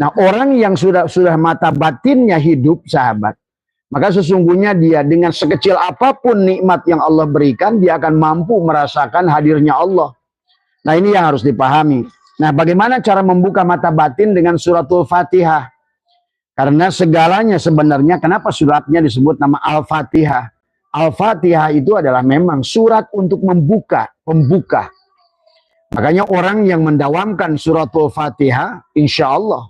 Nah, orang yang sudah mata batinnya hidup, sahabat, maka sesungguhnya dia dengan sekecil apapun nikmat yang Allah berikan, dia akan mampu merasakan hadirnya Allah. Nah, ini yang harus dipahami. Nah, bagaimana cara membuka mata batin dengan suratul Fatihah? Karena segalanya sebenarnya, kenapa suratnya disebut nama Al-Fatihah? Al-Fatihah itu adalah memang surat untuk membuka, pembuka. Makanya orang yang mendawamkan suratul Fatihah, insya Allah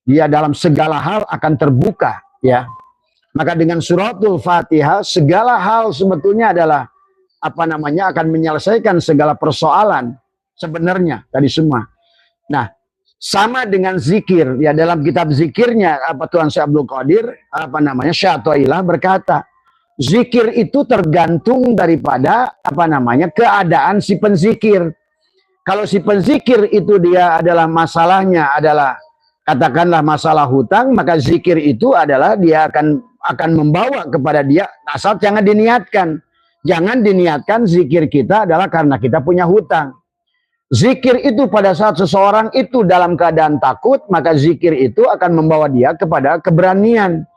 dia dalam segala hal akan terbuka, ya. Maka dengan suratul Fatihah segala hal sebetulnya adalah akan menyelesaikan segala persoalan sebenarnya tadi semua. Nah, sama dengan zikir, ya, dalam kitab zikirnya Tuan Syekh Abdul Qadir Syekh Athaillah berkata, zikir itu tergantung daripada keadaan si penzikir. Kalau si penzikir itu dia adalah masalahnya adalah katakanlah masalah hutang, maka zikir itu adalah dia akan membawa kepada dia, asal jangan diniatkan. Jangan diniatkan zikir kita adalah karena kita punya hutang. Zikir itu pada saat seseorang itu dalam keadaan takut, maka zikir itu akan membawa dia kepada keberanian.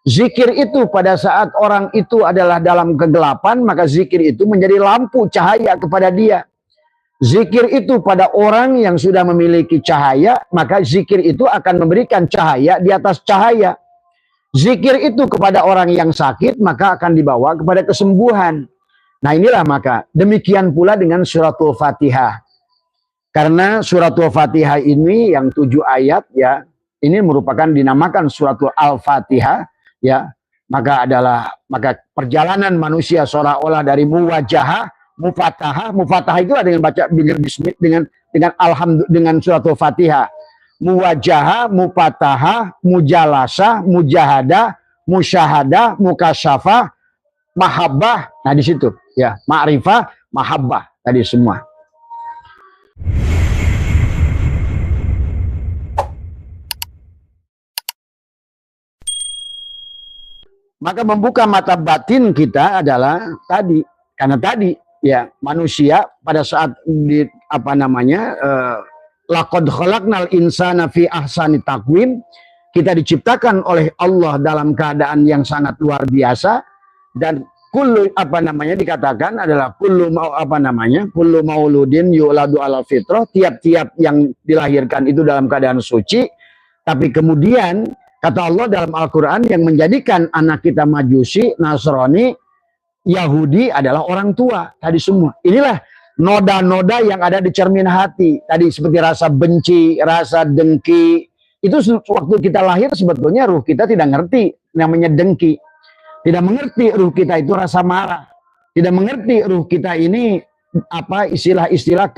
Zikir itu pada saat orang itu adalah dalam kegelapan, maka zikir itu menjadi lampu cahaya kepada dia. Zikir itu pada orang yang sudah memiliki cahaya, maka zikir itu akan memberikan cahaya di atas cahaya. Zikir itu kepada orang yang sakit, maka akan dibawa kepada kesembuhan. Nah, inilah maka demikian pula dengan suratul Fatihah. Karena suratul Fatihah ini yang 7 ayat, ya, ini merupakan dinamakan suratul Al-Fatihah, ya. Maka perjalanan manusia seolah-olah dari muwajahah, mufatahah itu dengan baca dengan suratul Fatihah. Muwajahah, mufatahah, mujalasah, mujahadah, musyahadah, mukasyafah, mahabbah. Nah, di situ, ya, ma'rifah, mahabbah tadi semua. Maka membuka mata batin kita adalah tadi, karena tadi, ya, manusia pada saat laqad khalaqnal insana fi ahsani taqwim, kita diciptakan oleh Allah dalam keadaan yang sangat luar biasa, dan dikatakan adalah kullu mauludin yuladu ala fitrah, tiap-tiap yang dilahirkan itu dalam keadaan suci. Tapi kemudian kata Allah dalam Al-Quran, yang menjadikan anak kita Majusi, Nasrani, Yahudi adalah orang tua. Tadi semua. Inilah noda-noda yang ada di cermin hati. Tadi seperti rasa benci, rasa dengki. Itu waktu kita lahir sebetulnya ruh kita tidak ngerti namanya dengki. Tidak mengerti ruh kita itu rasa marah. Tidak mengerti ruh kita ini istilah-istilah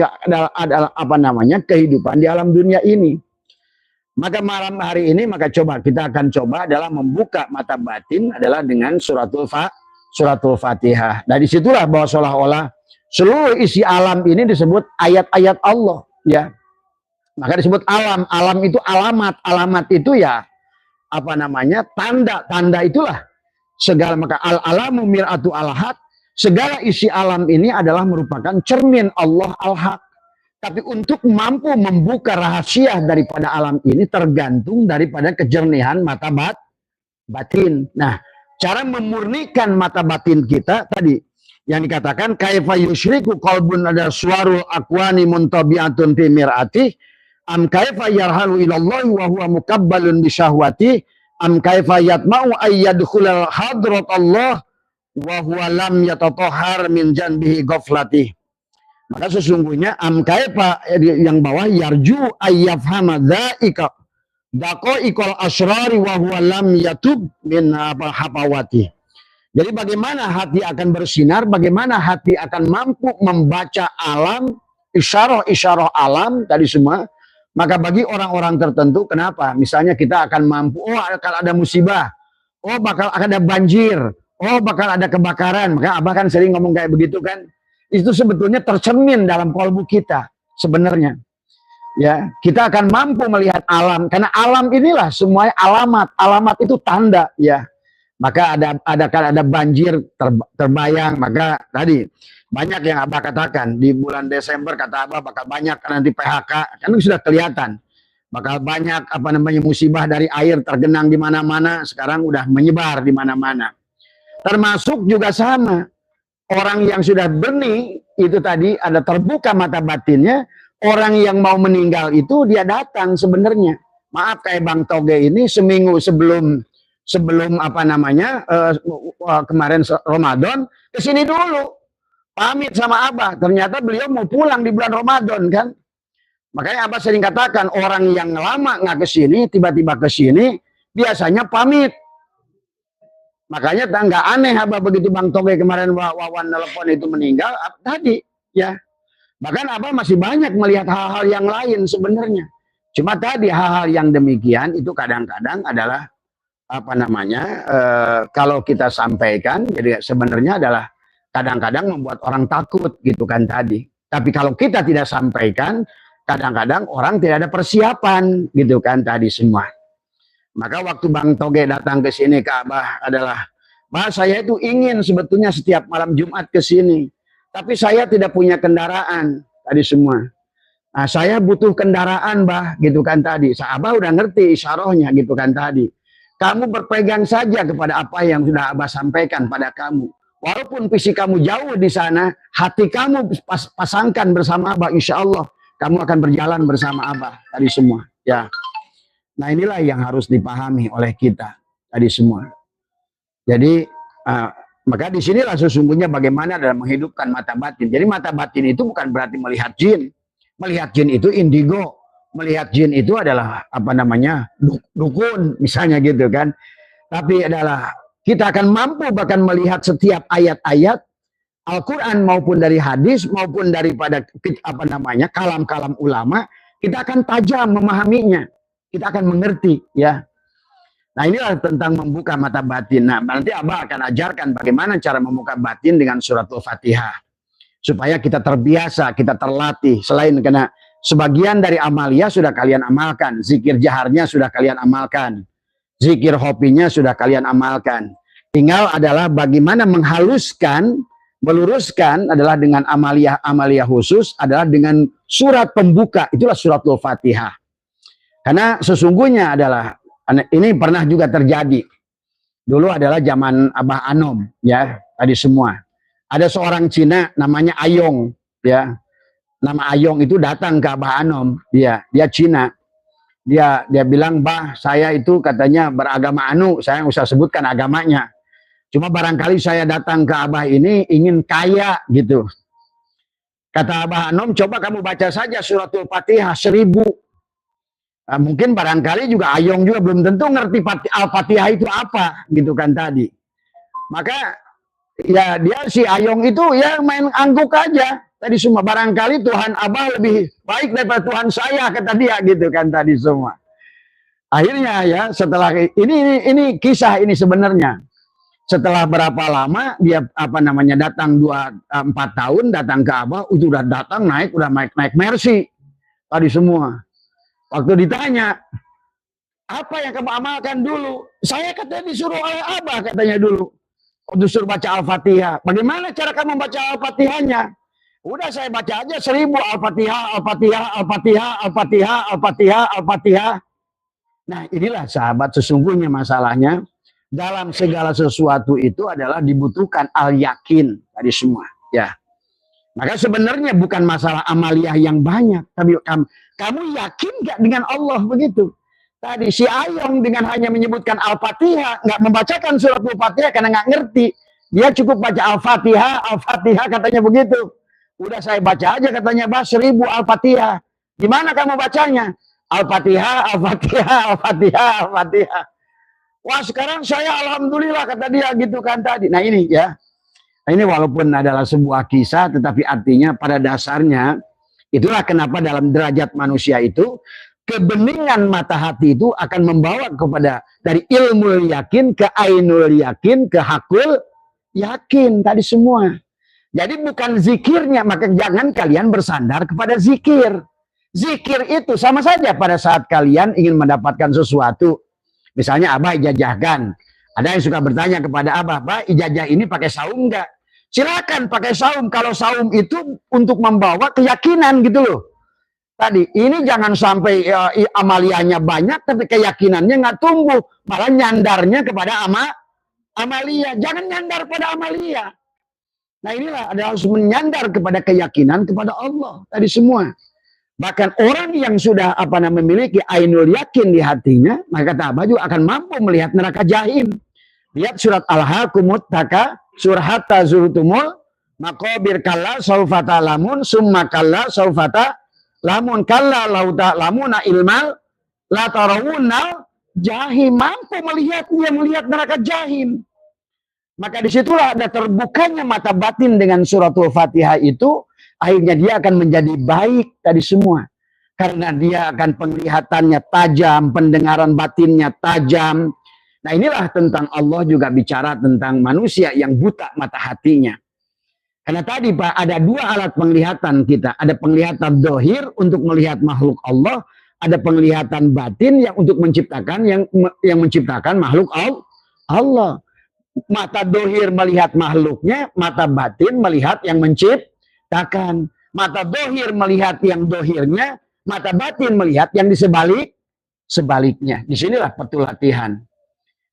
kehidupan di alam dunia ini. Maka malam hari ini kita akan coba adalah membuka mata batin adalah dengan suratul Fatihah. Nah, disitulah bahwa seolah-olah seluruh isi alam ini disebut ayat-ayat Allah, ya. Maka disebut alam. Alam itu alamat. Alamat itu ya tanda itulah segala. Maka al-alamu mir'atu al-haq. Segala isi alam ini adalah merupakan cermin Allah al-haq. Tapi untuk mampu membuka rahasia daripada alam ini tergantung daripada kejernihan mata batin. Nah, cara memurnikan mata batin kita tadi yang dikatakan kaifa yusyriku qalbun ada suarul akwani muntabi'atun fi mir'ati am kaifa yarhalu ilallah wa huwa mukabbalun bi syahwati am kaifa yatma'u ayyadkhulal hadrat Allah wa huwa lam yatatahhar min janbihi ghaflati. Maka sesungguhnya am kaifa yang bawah yarju ayyafhama dza'ika daqaiqal asrari wa huwa lam yatub min hafawati. Jadi bagaimana hati akan bersinar, bagaimana hati akan mampu membaca alam, isyarah-isyarah alam tadi semua. Maka bagi orang-orang tertentu, kenapa? Misalnya kita akan mampu, akan ada musibah, bakal ada banjir, bakal ada kebakaran. Maka Abah kan sering ngomong kayak begitu kan. Itu sebetulnya tercermin dalam kalbu kita sebenarnya. Ya, kita akan mampu melihat alam karena alam inilah semuanya alamat. Alamat itu tanda, ya. Maka ada banjir terbayang, maka tadi banyak yang Abah katakan di bulan Desember kata Abah bakal banyak nanti PHK, kan sudah kelihatan. Bakal banyak musibah dari air tergenang di mana-mana, sekarang udah menyebar di mana-mana. Termasuk juga sama, orang yang sudah benih itu tadi ada terbuka mata batinnya, orang yang mau meninggal itu dia datang sebenarnya. Maaf kayak Bang Toge ini seminggu sebelum kemarin Ramadan kesini dulu pamit sama Abah. Ternyata beliau mau pulang di bulan Ramadan kan. Makanya Abah sering katakan orang yang lama nggak kesini tiba-tiba kesini biasanya pamit. Makanya nggak aneh Abah begitu Bang Toge kemarin Wawan telepon itu meninggal tadi ya. Bahkan Abah masih banyak melihat hal-hal yang lain sebenarnya. Cuma tadi hal-hal yang demikian itu kadang-kadang adalah kalau kita sampaikan jadi sebenarnya adalah kadang-kadang membuat orang takut gitu kan tadi. Tapi kalau kita tidak sampaikan kadang-kadang orang tidak ada persiapan gitu kan tadi semua. Maka waktu Bang Toge datang ke sini ke Abah adalah, "Bah, saya itu ingin sebetulnya setiap malam Jumat ke sini, tapi saya tidak punya kendaraan." Tadi semua. Nah, saya butuh kendaraan, Bah, gitu kan tadi. Abah udah ngerti isyarahnya gitu kan tadi. Kamu berpegang saja kepada apa yang sudah Abah sampaikan pada kamu. Walaupun fisik kamu jauh di sana, hati kamu pasangkan bersama Abah, insya Allah kamu akan berjalan bersama Abah tadi semua. Ya. Nah inilah yang harus dipahami oleh kita tadi semua. Jadi maka disinilah sesungguhnya bagaimana dalam menghidupkan mata batin. Jadi mata batin itu bukan berarti melihat jin. Melihat jin itu indigo. Melihat jin itu adalah dukun misalnya gitu kan. Tapi adalah kita akan mampu bahkan melihat setiap ayat-ayat Al-Quran maupun dari hadis maupun daripada kalam-kalam ulama, kita akan tajam memahaminya. Kita akan mengerti ya. Nah inilah tentang membuka mata batin. Nah nanti Abah akan ajarkan bagaimana cara membuka batin dengan suratul Fatihah. Supaya kita terbiasa, kita terlatih. Selain karena sebagian dari amalia sudah kalian amalkan. Zikir jaharnya sudah kalian amalkan. Zikir hobinya sudah kalian amalkan. Tinggal adalah bagaimana menghaluskan, meluruskan adalah dengan amalia khusus adalah dengan surat pembuka. Itulah suratul Fatihah. Karena sesungguhnya adalah ini pernah juga terjadi. Dulu adalah zaman Abah Anom ya, tadi semua. Ada seorang Cina namanya Ayong ya. Nama Ayong itu datang ke Abah Anom, dia Cina. Dia bilang, "Bah, saya itu katanya beragama anu, saya nggak usah sebutkan agamanya. Cuma barangkali saya datang ke Abah ini ingin kaya gitu." Kata Abah Anom, "Coba kamu baca saja suratul Fatihah 1000. Mungkin barangkali juga Ayong juga belum tentu ngerti Al-Fatihah itu apa gitu kan tadi. Maka ya dia si Ayong itu ya main angguk aja. Tadi semua barangkali Tuhan Abah lebih baik daripada Tuhan saya kata dia gitu kan tadi semua. Akhirnya ya setelah ini kisah ini sebenarnya. Setelah berapa lama dia datang 4 tahun datang ke Abah, udah datang naik Mercy. Tadi semua. Waktu ditanya, "Apa yang kamu amalkan dulu?" "Saya katanya disuruh oleh Abah," katanya dulu. Disuruh baca Al-Fatihah. "Bagaimana cara kamu baca Al-Fatihahnya?" "Udah saya baca aja 1000 Al-Fatihah, Al-Fatihah, Al-Fatihah, Al-Fatihah, Al-Fatihah, Al-Fatihah." Nah inilah sahabat sesungguhnya masalahnya. Dalam segala sesuatu itu adalah dibutuhkan al-yakin. Tadi semua. Ya. Maka sebenarnya bukan masalah amaliyah yang banyak. Tapi kamu yakin gak dengan Allah begitu? Tadi si Ayong dengan hanya menyebutkan Al-Fatihah, nggak membacakan surat Al-Fatihah karena nggak ngerti. Dia cukup baca Al-Fatihah, Al-Fatihah katanya begitu. Udah saya baca aja katanya, "Bah, 1000 Al-Fatihah." "Gimana kamu bacanya?" "Al-Fatihah, Al-Fatihah, Al-Fatihah, Al-Fatihah." "Wah sekarang saya alhamdulillah," kata dia gitu kan tadi. Nah ini ya. Ini walaupun adalah sebuah kisah, tetapi artinya pada dasarnya, itulah kenapa dalam derajat manusia itu, kebeningan mata hati itu akan membawa kepada dari ilmu yakin ke ainul yakin, ke hakul yakin, tadi semua. Jadi bukan zikirnya, maka jangan kalian bersandar kepada zikir. Zikir itu sama saja pada saat kalian ingin mendapatkan sesuatu. Misalnya Abah ijajahkan. Ada yang suka bertanya kepada Abah, "Bah, ijazah ini pakai saum enggak?" Silakan pakai saum. Kalau saum itu untuk membawa keyakinan gitu loh. tadi ini jangan sampai amaliyahnya banyak tapi keyakinannya nggak tumbuh, malah nyandarnya kepada amalia. Jangan nyandar pada amalia. Nah inilah ada harus menyandar kepada keyakinan kepada Allah tadi semua. Bahkan orang yang sudah memiliki ainul yakin di hatinya, maka kata Abah juga akan mampu melihat neraka jahim. Lihat surat Al-Hakumut Taka, surah hatta zurtumul maqabir kalla saufa ta'lamun summa kalla saufa ta'lamun kalla lau ta'lamuna ilmal la tarawunnal jahim. Mampu melihat neraka jahim. Maka disitulah ada terbukanya mata batin dengan suratul Fatihah itu, akhirnya dia akan menjadi baik tadi semua. Karena dia akan penglihatannya tajam, pendengaran batinnya tajam. Nah inilah tentang Allah juga bicara tentang manusia yang buta mata hatinya. Karena tadi Pak, ada dua alat penglihatan kita. Ada penglihatan dohir untuk melihat makhluk Allah. Ada penglihatan batin yang untuk menciptakan, yang menciptakan makhluk Allah. Mata dohir melihat makhluknya, mata batin melihat yang menciptakan. Mata dohir melihat yang dohirnya, mata batin melihat yang sebaliknya. Disinilah pertulatihan.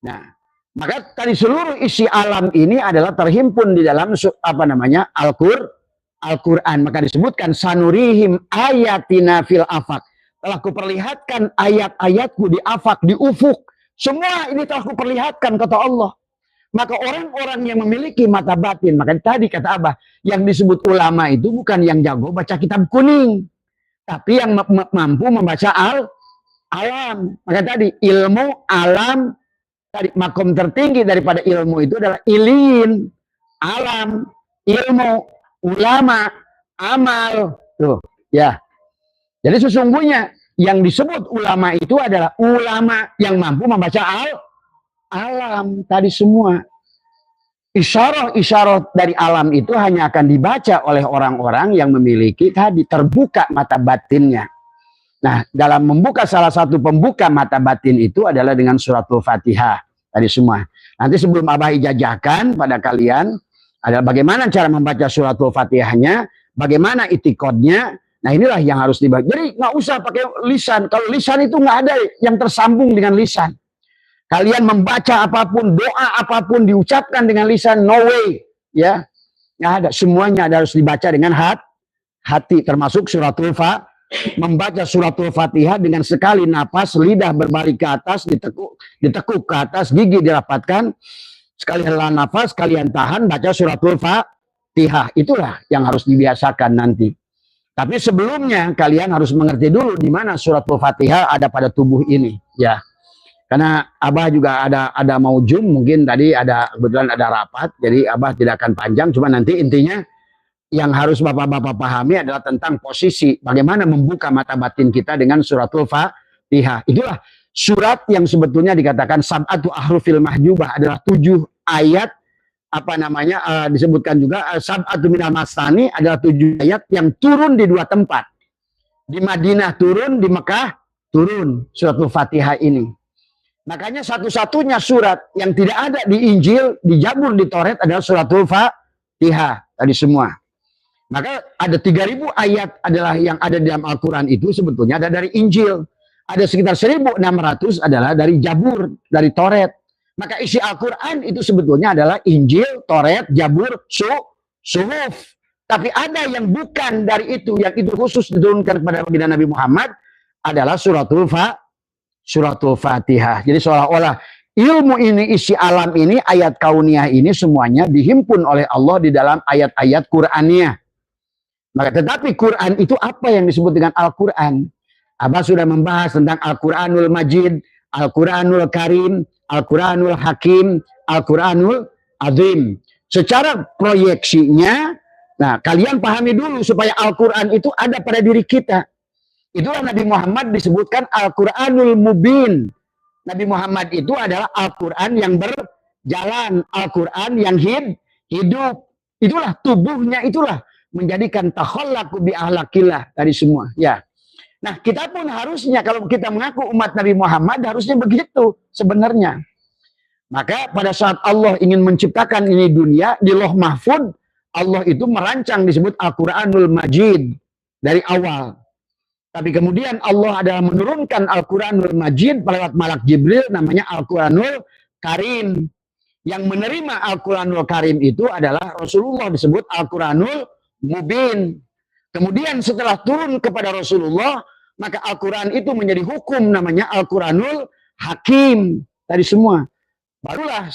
Nah, maka tadi seluruh isi alam ini adalah terhimpun di dalam Al-Quran. Maka disebutkan sanurihim ayatina fil afak. Telah kuperlihatkan ayat-ayatku di afak, di ufuk. Semua ini telah kuperlihatkan kata Allah. Maka orang-orang yang memiliki mata batin, maka tadi kata Abah, yang disebut ulama itu bukan yang jago baca kitab kuning, tapi yang mampu membaca alam. Maka tadi ilmu alam, tadi makom tertinggi daripada ilmu itu adalah ilin, alam, ilmu, ulama, amal. Tuh, ya. Jadi sesungguhnya yang disebut ulama itu adalah ulama yang mampu membaca alam tadi semua. Isyarah dari alam itu hanya akan dibaca oleh orang-orang yang memiliki tadi terbuka mata batinnya. Nah, dalam membuka salah satu pembuka mata batin itu adalah dengan suratul Fatihah tadi semua. Nanti sebelum Abah ijazahkan pada kalian adalah bagaimana cara membaca suratul Fatihahnya, bagaimana itikodnya. Nah inilah yang harus dibaca. Jadi nggak usah pakai lisan. Kalau lisan itu nggak ada yang tersambung dengan lisan. Kalian membaca apapun, doa apapun diucapkan dengan lisan, no way, ya, nggak ada. Semuanya harus dibaca dengan hati, termasuk suratul Fatihah. Membaca suratul Fatihah dengan sekali napas, lidah berbalik ke atas, ditekuk ke atas, gigi dirapatkan, sekali hela nafas, kalian tahan, baca suratul Fatihah. Itulah yang harus dibiasakan nanti. Tapi sebelumnya kalian harus mengerti dulu di mana suratul Fatihah ada pada tubuh ini, ya. Karena Abah juga ada mau Zoom, mungkin tadi kebetulan ada rapat, jadi Abah tidak akan panjang, cuma nanti intinya yang harus bapak-bapak pahami adalah tentang posisi bagaimana membuka mata batin kita dengan suratul Fatihah. Itulah surat yang sebetulnya dikatakan sab'atu ahrufil mahjubah, adalah 7 ayat disebutkan juga sab'atu minal masani, adalah 7 ayat yang turun di 2 tempat. Di Madinah turun, di Mekah turun suratul Fatihah ini. Makanya satu-satunya surat yang tidak ada di Injil, di Zabur, di Taurat adalah suratul Fatihah tadi semua. Maka ada 3000 ayat adalah yang ada di dalam Al-Quran itu sebetulnya ada dari Injil. Ada sekitar 1600 adalah dari Zabur, dari Taurat. Maka isi Al-Quran itu sebetulnya adalah Injil, Taurat, Zabur, Suhuf. Tapi ada yang bukan dari itu, yang itu khusus diturunkan kepada baginda Nabi Muhammad adalah suratul Fatihah. Jadi seolah-olah ilmu ini, isi alam ini, ayat kauniyah ini semuanya dihimpun oleh Allah di dalam ayat-ayat Qur'aniyah. Maka tetapi Quran itu apa yang disebut dengan Al-Quran? Abah sudah membahas tentang Al-Quranul Majid, Al-Quranul Karim, Al-Quranul Hakim, Al-Quranul Azim. Secara proyeksinya, nah kalian pahami dulu supaya Al-Quran itu ada pada diri kita. Itulah Nabi Muhammad disebutkan Al-Quranul Mubin. Nabi Muhammad itu adalah Al-Quran yang berjalan, Al-Quran yang hidup. Itulah tubuhnya, itulah menjadikan takhallaku bi ahlakillah dari semua. Ya. Nah, kita pun harusnya kalau kita mengaku umat Nabi Muhammad harusnya begitu sebenarnya. Maka pada saat Allah ingin menciptakan ini dunia di Lauh Mahfud, Allah itu merancang disebut Al-Quranul Majid dari awal. Tapi kemudian Allah adalah menurunkan Al-Quranul Majid lewat malak Jibril, namanya Al-Quranul Karim. Yang menerima Al-Quranul Karim itu adalah Rasulullah, disebut Al-Quranul Mubin. Kemudian setelah turun kepada Rasulullah, maka Al-Quran itu menjadi hukum, namanya Al-Quranul Hakim. Tadi semua. Barulah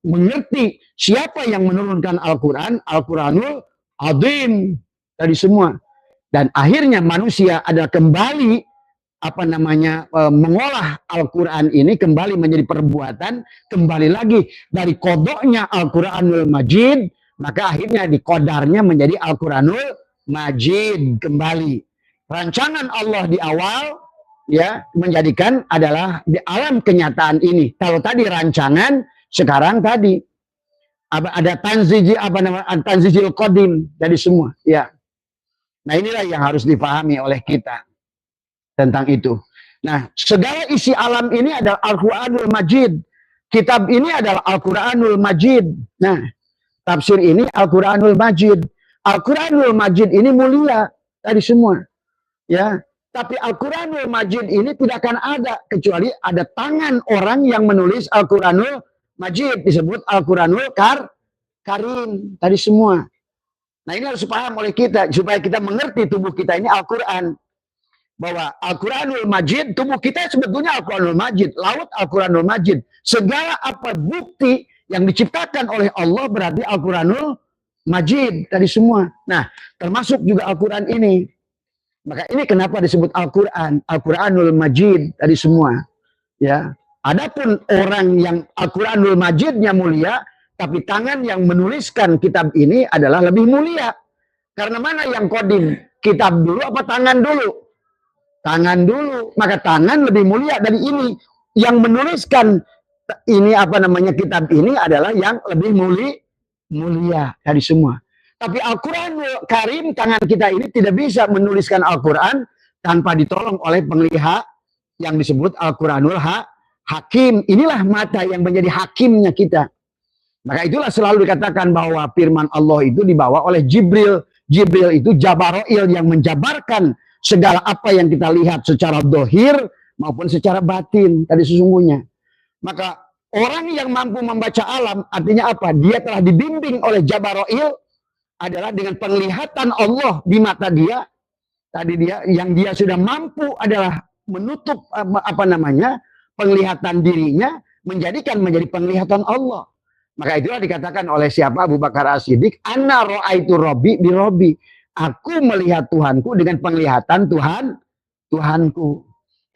mengerti siapa yang menurunkan Al-Quran, Al-Quranul Azim. Tadi semua. Dan akhirnya manusia adalah kembali mengolah Al-Quran ini kembali menjadi perbuatan, kembali lagi dari kodoknya Al-Quranul Majid, maka akhirnya dikodarnya menjadi Al-Quranul Majid kembali. Rancangan Allah di awal ya menjadikan adalah di alam kenyataan ini. Kalau tadi rancangan, sekarang tadi ada tanzijil qadim dari semua ya. Nah, inilah yang harus dipahami oleh kita tentang itu. Nah, segala isi alam ini adalah Al-Quranul Majid. Kitab ini adalah Al-Quranul Majid. Nah, tafsir ini Al-Quranul Majid. Al-Quranul Majid ini mulia tadi semua. Ya, tapi Al-Quranul Majid ini tidak akan ada kecuali ada tangan orang yang menulis Al-Quranul Majid, disebut Al-Quranul Karim tadi semua. Nah, ini harus dipaham oleh kita supaya kita mengerti tubuh kita ini Al-Quran. Bahwa Al-Quranul Majid, tubuh kita sebetulnya Al-Quranul Majid, laut Al-Quranul Majid. Segala apa bukti yang diciptakan oleh Allah berarti Al-Quranul Majid tadi semua. Nah, termasuk juga Al-Quran ini. Maka ini kenapa disebut Al-Quran, Al-Quranul Majid tadi semua. Ya, adapun orang yang Al-Quranul Majidnya mulia, tapi tangan yang menuliskan kitab ini adalah lebih mulia. Karena mana yang kodim? Kitab dulu apa tangan dulu? Tangan dulu. Maka tangan lebih mulia dari ini. Yang menuliskan ini kitab ini adalah yang lebih mulia dari semua. Tapi Al-Quranul Karim, tangan kita ini tidak bisa menuliskan Al-Quran tanpa ditolong oleh penglihat yang disebut Al-Quranul Hakim. Inilah mata yang menjadi hakimnya kita. Maka itulah selalu dikatakan bahwa firman Allah itu dibawa oleh Jibril. Jibril itu Jabaroil yang menjabarkan segala apa yang kita lihat secara dohir maupun secara batin tadi sesungguhnya. Maka orang yang mampu membaca alam artinya apa? Dia telah dibimbing oleh Jabaroil adalah dengan penglihatan Allah di mata dia. Tadi dia sudah mampu adalah menutup penglihatan dirinya menjadi penglihatan Allah. Maka itulah dikatakan oleh siapa? Abu Bakar As-Siddiq, Ana ra'aitu Rabbi bi Rabbi. Aku melihat Tuhanku dengan penglihatan Tuhanku.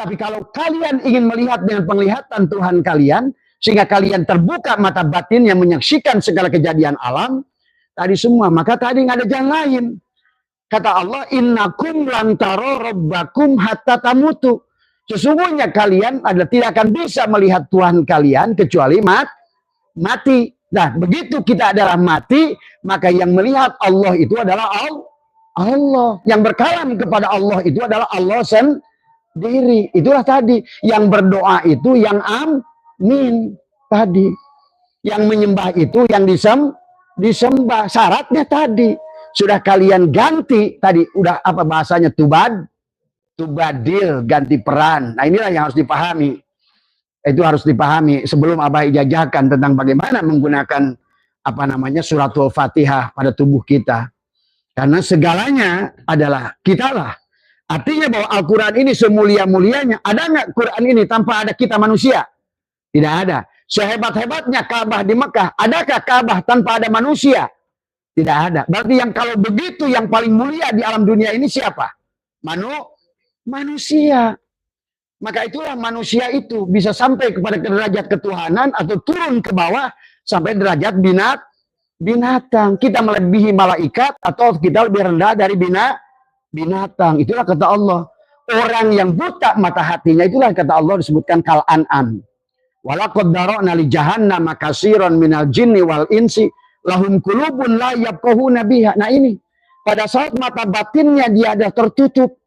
Tapi kalau kalian ingin melihat dengan penglihatan Tuhan kalian, sehingga kalian terbuka mata batin yang menyaksikan segala kejadian alam, tadi semua, maka tadi nggak ada jalan lain. Kata Allah, innakum lan taro rabbakum hatta tamutu. Sesungguhnya kalian tidak akan bisa melihat Tuhan kalian kecuali mati. Nah, begitu kita adalah mati, maka yang melihat Allah itu adalah Allah. Yang berkalam kepada Allah itu adalah Allah sendiri. Itulah tadi. Yang berdoa itu yang amin tadi. Yang menyembah itu yang disembah. Syaratnya tadi. Sudah kalian ganti tadi. Udah bahasanya tubadil, ganti peran. Nah, inilah yang harus dipahami. Itu harus dipahami sebelum Abah ijazahkan tentang bagaimana menggunakan suratul Fatihah pada tubuh kita. Karena segalanya adalah kitalah. Artinya bahwa Al-Quran ini semulia-mulianya. Ada nggak Quran ini tanpa ada kita manusia? Tidak ada. Sehebat-hebatnya Ka'bah di Mekah. Adakah Ka'bah tanpa ada manusia? Tidak ada. Berarti yang kalau begitu yang paling mulia di alam dunia ini siapa? Manusia. Maka itulah manusia itu bisa sampai kepada derajat ketuhanan atau turun ke bawah sampai derajat binatang. Kita melebihi malaikat atau kita lebih rendah dari binatang. Itulah kata Allah. Orang yang buta mata hatinya itulah kata Allah disebutkan kal an'am. Walaqad dara'na li jahannama katsiran minal jinni wal insi lahum qulubun la yafqahuna biha. Nah ini pada saat mata batinnya dia ada tertutup.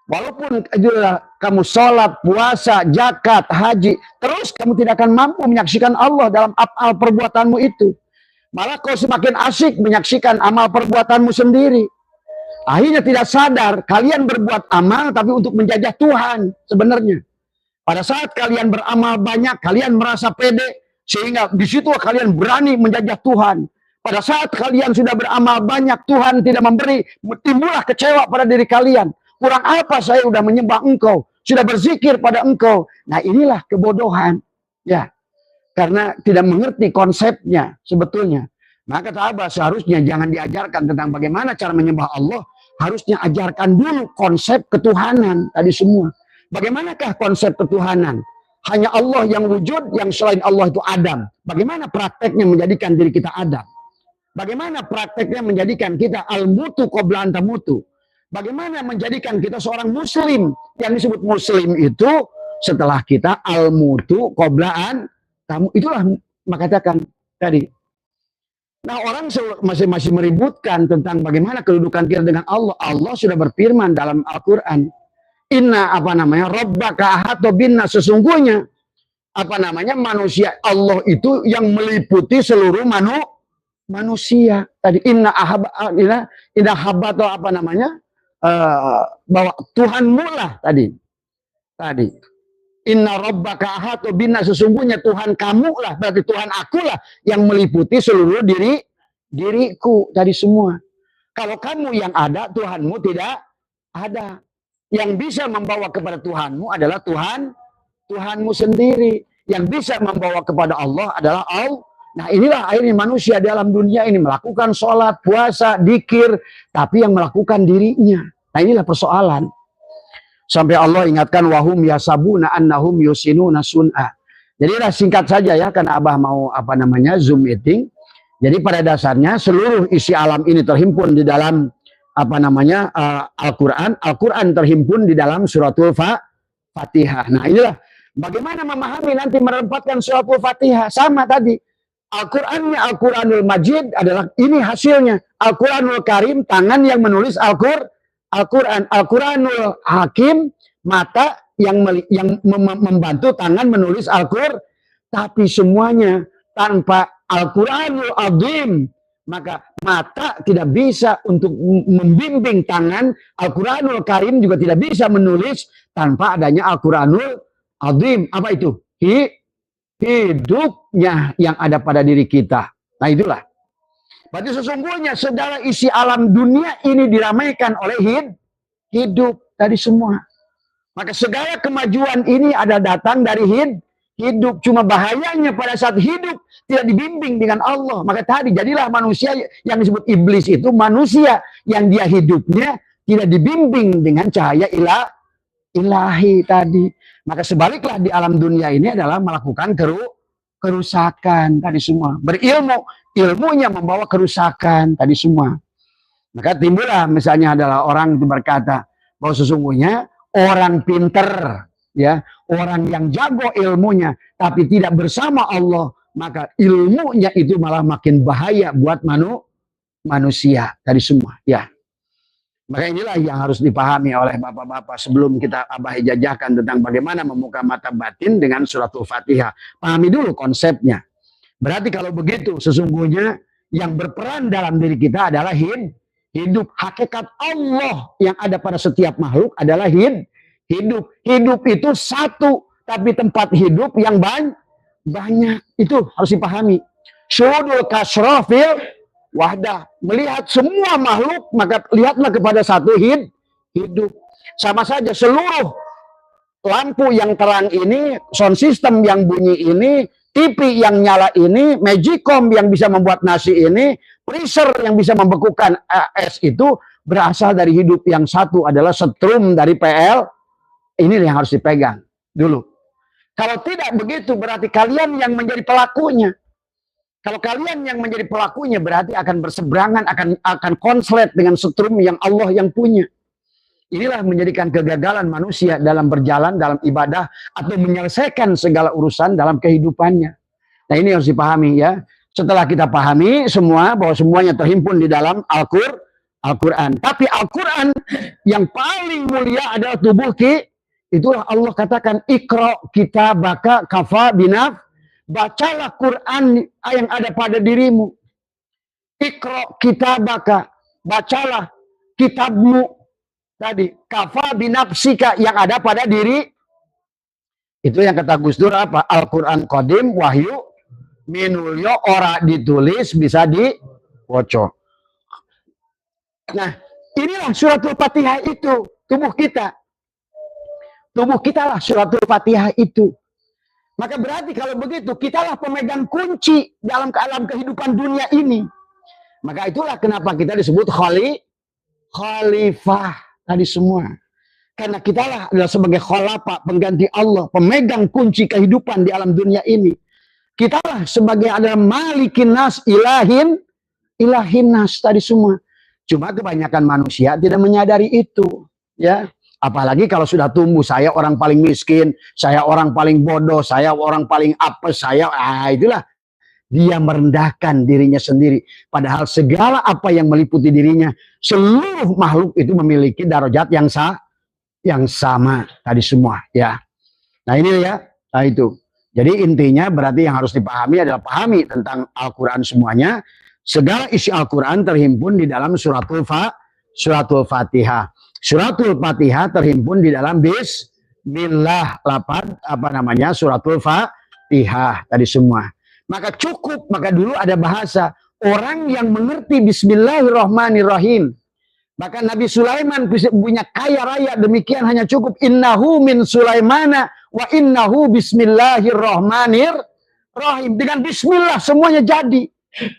Walaupun kamu sholat, puasa, zakat, haji, terus kamu tidak akan mampu menyaksikan Allah dalam amal perbuatanmu itu. Malah kau semakin asyik menyaksikan amal perbuatanmu sendiri. Akhirnya tidak sadar, kalian berbuat amal tapi untuk menjajah Tuhan sebenarnya. Pada saat kalian beramal banyak, kalian merasa pede, sehingga di situ kalian berani menjajah Tuhan. Pada saat kalian sudah beramal banyak, Tuhan tidak memberi, timbullah kecewa pada diri kalian. Kurang apa saya sudah menyembah engkau, sudah berzikir pada engkau. Nah inilah kebodohan. Ya, karena tidak mengerti konsepnya sebetulnya. Maka sahabat seharusnya jangan diajarkan tentang bagaimana cara menyembah Allah. Harusnya ajarkan dulu konsep ketuhanan tadi semua. Bagaimanakah konsep ketuhanan? Hanya Allah yang wujud, yang selain Allah itu Adam. Bagaimana prakteknya menjadikan diri kita Adam? Bagaimana prakteknya menjadikan kita al-mutu qabla an tamutu? Bagaimana menjadikan kita seorang muslim? Yang disebut muslim itu setelah kita al-mutu qabla an tamutu. Itulah makatakan tadi. Nah orang masih meributkan tentang bagaimana kedudukan kita dengan Allah. Allah sudah berfirman dalam Al-Quran. Inna Rabbaka ahata binnas, sesungguhnya manusia Allah itu yang meliputi seluruh manusia. Tadi inna haba atau bahwa Tuhanmu lah tadi. Inna Rabbaka ahata binnas, sesungguhnya Tuhan kamu lah, berarti Tuhan aku lah yang meliputi seluruh diriku tadi semua. Kalau kamu yang ada, Tuhanmu tidak ada. Yang bisa membawa kepada Tuhanmu adalah Tuhanmu sendiri. Yang bisa membawa kepada Allah adalah Allah. Nah inilah akhirnya manusia dalam dunia ini melakukan sholat, puasa, dzikir, tapi yang melakukan dirinya. Nah inilah persoalan. Sampai Allah ingatkan wahum yasabuna annahum yusinuna sun'a. Jadi singkat saja ya, karena Abah mau Zoom meeting. Jadi pada dasarnya seluruh isi alam ini terhimpun di dalam Al-Quran. Al-Quran terhimpun di dalam suratul Fatihah. Nah inilah bagaimana memahami nanti menempatkan suratul Fatihah. Sama tadi. Al-Qurannya Al-Quranul Majid adalah ini hasilnya. Al-Quranul Karim, tangan yang menulis Al-Quran. Al-Quranul Hakim, mata yang membantu tangan menulis Al-Quran. Tapi semuanya tanpa Al-Quranul Azim, maka mata tidak bisa untuk membimbing tangan. Al-Quranul Karim juga tidak bisa menulis tanpa adanya Al-Quranul Azim. Apa itu? Hidupnya yang ada pada diri kita. Nah itulah. Berarti sesungguhnya segala isi alam dunia ini diramaikan oleh hidup tadi semua. Maka segala kemajuan ini ada datang dari hidup. Cuma bahayanya pada saat hidup tidak dibimbing dengan Allah. Maka tadi jadilah manusia yang disebut iblis itu manusia yang dia hidupnya tidak dibimbing dengan cahaya ilahi tadi. Maka sebaliklah di alam dunia ini adalah melakukan kerusakan tadi semua. Berilmu, ilmunya membawa kerusakan tadi semua. Maka timbullah misalnya adalah orang itu berkata bahwa sesungguhnya orang pinter, ya, orang yang jago ilmunya tapi tidak bersama Allah, maka ilmunya itu malah makin bahaya buat manusia tadi semua, ya. Maka inilah yang harus dipahami oleh bapak-bapak sebelum kita jajahkan tentang bagaimana membuka mata batin dengan suratul Fatihah. Pahami dulu konsepnya. Berarti kalau begitu sesungguhnya yang berperan dalam diri kita adalah hidup. Hakikat Allah yang ada pada setiap makhluk adalah hidup. Hidup itu satu, tapi tempat hidup yang banyak. Itu harus dipahami. Syuhudul kasrofil wahdah, melihat semua makhluk, maka lihatlah kepada satu hidup. Sama saja seluruh lampu yang terang ini, sound system yang bunyi ini, TV yang nyala ini, Magicom yang bisa membuat nasi ini, freezer yang bisa membekukan es itu berasal dari hidup yang satu, adalah setrum dari PL. Ini yang harus dipegang dulu. Kalau tidak begitu berarti kalian yang menjadi pelakunya. Kalau kalian yang menjadi pelakunya berarti akan berseberangan, akan konslet dengan setrum yang Allah yang punya. Inilah menjadikan kegagalan manusia dalam berjalan, dalam ibadah, atau menyelesaikan segala urusan dalam kehidupannya. Nah ini harus dipahami ya. Setelah kita pahami semua, bahwa semuanya terhimpun di dalam Al-Quran. Tapi Al-Quran yang paling mulia adalah tubuh kita. Itulah Allah katakan, Iqra kitabaka kafa binaf. Bacalah Quran yang ada pada dirimu. Iqra kitabaka, bacalah kitabmu tadi, kafa binafsika, yang ada pada diri. Itu yang kata Gus Dur apa? Al-Quran Qadim, wahyu minulyo, ora ditulis bisa diwoco. Nah, inilah suratul Fatihah itu, tubuh kita. Tubuh kita lah suratul Fatihah itu. Maka berarti kalau begitu, kitalah pemegang kunci dalam kehidupan dunia ini. Maka itulah kenapa kita disebut khalifah tadi semua. Karena kitalah adalah sebagai khalifah, pengganti Allah, pemegang kunci kehidupan di alam dunia ini. Kitalah sebagai adalah malikin nas, ilahin nas tadi semua. Cuma kebanyakan manusia tidak menyadari itu, ya. Apalagi kalau sudah tumbuh, saya orang paling miskin, saya orang paling bodoh, saya orang paling apes, itulah. Dia merendahkan dirinya sendiri. Padahal segala apa yang meliputi dirinya, seluruh makhluk itu memiliki darajat yang sama tadi semua, ya. Nah ini ya, nah itu. Jadi intinya berarti yang harus dipahami adalah pahami tentang Al-Quran semuanya. Segala isi Al-Quran terhimpun di dalam suratul Fatihah. Suratul Fatihah terhimpun di dalam bismillah, suratul Fatihah tadi semua. Maka cukup, maka dulu ada bahasa orang yang mengerti bismillahirrahmanirrahim. Bahkan Nabi Sulaiman punya kaya raya demikian hanya cukup innahu min Sulaimana wa innahu bismillahirrahmanirrahim. Dengan bismillah semuanya jadi.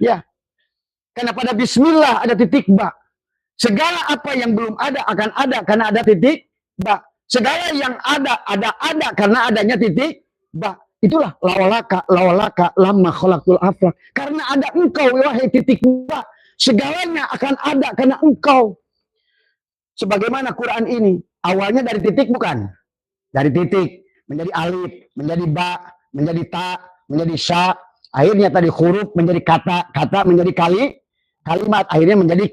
Ya. Karena pada bismillah ada titik ba. Segala apa yang belum ada akan ada karena ada titik ba. Segala yang ada karena adanya titik ba. Itulah lawalaka lama khalaqtul aflak. Karena ada engkau wahai titik ba. Segalanya akan ada karena engkau. Sebagaimana Quran ini awalnya dari titik bukan? Dari titik menjadi alif, menjadi ba, menjadi ta, menjadi sya. Akhirnya tadi huruf menjadi kata menjadi kalimat, akhirnya menjadi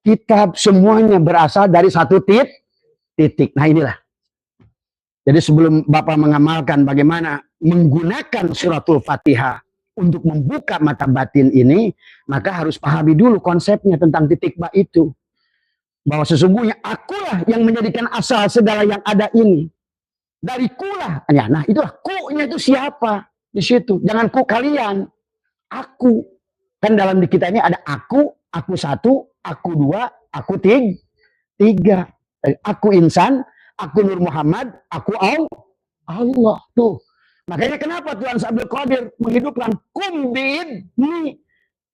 kitab. Semuanya berasal dari satu titik. Nah inilah. Jadi sebelum Bapak mengamalkan bagaimana menggunakan suratul Fatihah untuk membuka mata batin ini, maka harus pahami dulu konsepnya tentang titik ba itu. Bahwa sesungguhnya akulah yang menjadikan asal segala yang ada ini. Dari kulah. Nah itulah, ku-nya itu siapa? Di situ. Jangan ku kalian. Aku. Kan dalam di kita ini ada aku satu, aku dua, aku tiga. Aku insan, aku Nur Muhammad, aku Allah. Tuh. Makanya kenapa Tuhan Abdul Qadir menghidupkan kumbin nih.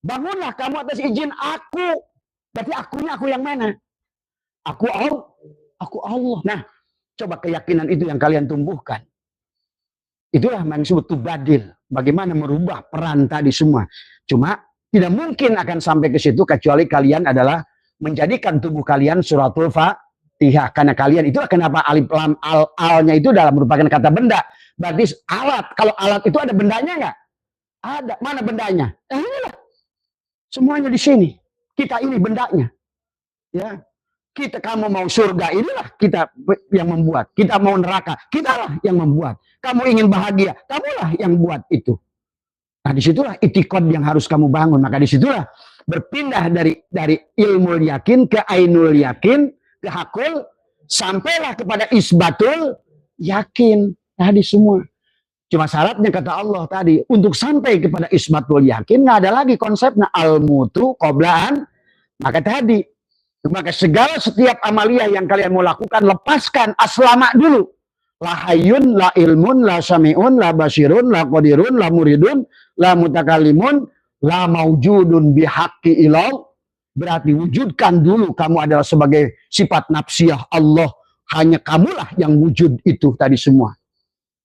Bangunlah kamu atas izin aku. Berarti akunya aku yang mana? Aku Allah. Nah, coba keyakinan itu yang kalian tumbuhkan. Itulah yang disebut tubadil. Bagaimana merubah peran tadi semua. Cuma tidak mungkin akan sampai ke situ kecuali kalian adalah menjadikan tubuh kalian suratul Fatihah. Karena kalian itulah kenapa alif lam al-nya itu dalam merupakan kata benda. Berarti alat. Kalau alat itu ada bendanya nggak? Ada. Mana bendanya? Inilah. Semuanya di sini. Kita ini bendanya. Ya. Kamu mau surga, inilah kita yang membuat. Kita mau neraka, kitalah yang membuat. Kamu ingin bahagia, kamulah yang buat itu. Nah disitulah itikad yang harus kamu bangun. Maka disitulah berpindah dari ilmu yakin ke ainul yakin, ke hakul, sampailah kepada isbatul yakin. Tadi semua. Cuma syaratnya kata Allah tadi, untuk sampai kepada isbatul yakin, nggak ada lagi konsepnya al-mutu qoblaan. Maka tadi, maka setiap amaliyah yang kalian mau lakukan, lepaskan aslama dulu. La hayyun, la ilmun, la sami'un, la basirun, la qadirun, la muridun, la mutakalimun, la maujudun bihaqqi ilau. Berarti wujudkan dulu kamu adalah sebagai sifat nafsiyah Allah. Hanya kamulah yang wujud itu tadi semua.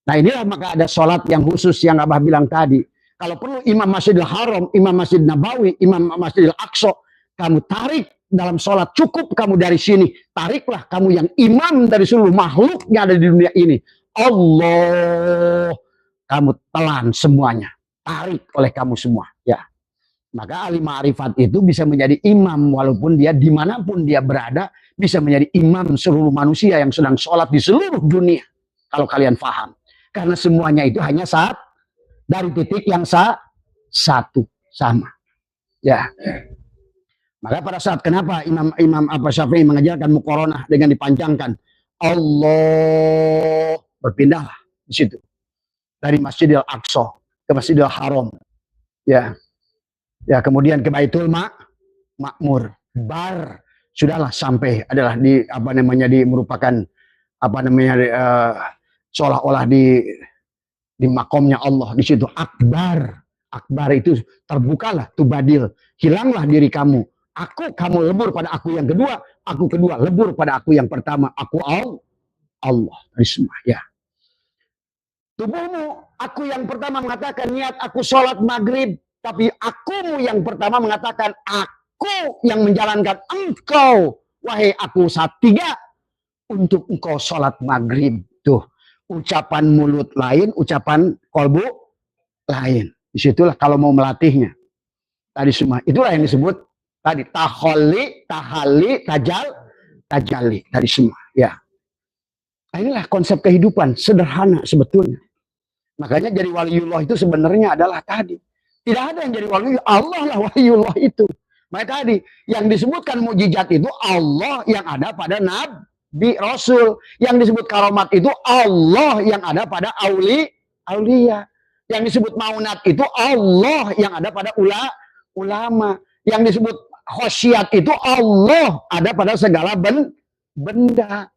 Nah inilah maka ada sholat yang khusus yang Abah bilang tadi. Kalau perlu Imam Masjidil Haram, Imam Masjid Nabawi, Imam Masjidil Aqsa, kamu tarik dalam sholat, cukup kamu dari sini. Tariklah kamu yang imam dari seluruh makhluk yang ada di dunia ini. Allah. Kamu telan semuanya. Tarik oleh kamu semua. Ya. Maka ahli ma'rifat itu bisa menjadi imam. Walaupun dia dimanapun dia berada. Bisa menjadi imam seluruh manusia yang sedang sholat di seluruh dunia. Kalau kalian paham. Karena semuanya itu hanya dari titik yang satu. Sama. Ya. Maka pada saat kenapa Imam Syafi'i mengajarkan muqaranah dengan dipanjangkan Allah, berpindahlah di situ dari Masjidil Aqsa ke Masjidil Haram, ya, ya, kemudian ke Baitul Ma'mur, sudahlah sampai adalah di apa namanya di merupakan apa namanya seolah-olah di makomnya Allah di situ. Akbar itu terbukalah tubadil, hilanglah diri kamu. Kamu lebur pada aku yang kedua, aku kedua lebur pada aku yang pertama. Aku Allah dari semua, ya. Tubuhmu, aku yang pertama mengatakan niat aku sholat maghrib, tapi akumu yang pertama mengatakan aku yang menjalankan engkau, wahai aku saat tiga, untuk engkau sholat maghrib. Tuh, ucapan mulut lain, ucapan kolbu lain. Disitulah kalau mau melatihnya. Tadi semua, itulah yang disebut tadi tahali, tajali. Tadi semua, ya. Nah, inilah konsep kehidupan sederhana sebetulnya. Makanya jadi waliullah itu sebenarnya adalah tadi. Tidak ada yang jadi waliullah, Allah lah waliullah itu. Makanya tadi yang disebutkan mukjizat itu Allah yang ada pada nabi rasul. Yang disebut karomat itu Allah yang ada pada aulia. Yang disebut maunat itu Allah yang ada pada ulama. Yang disebut khosyat itu Allah ada pada segala benda.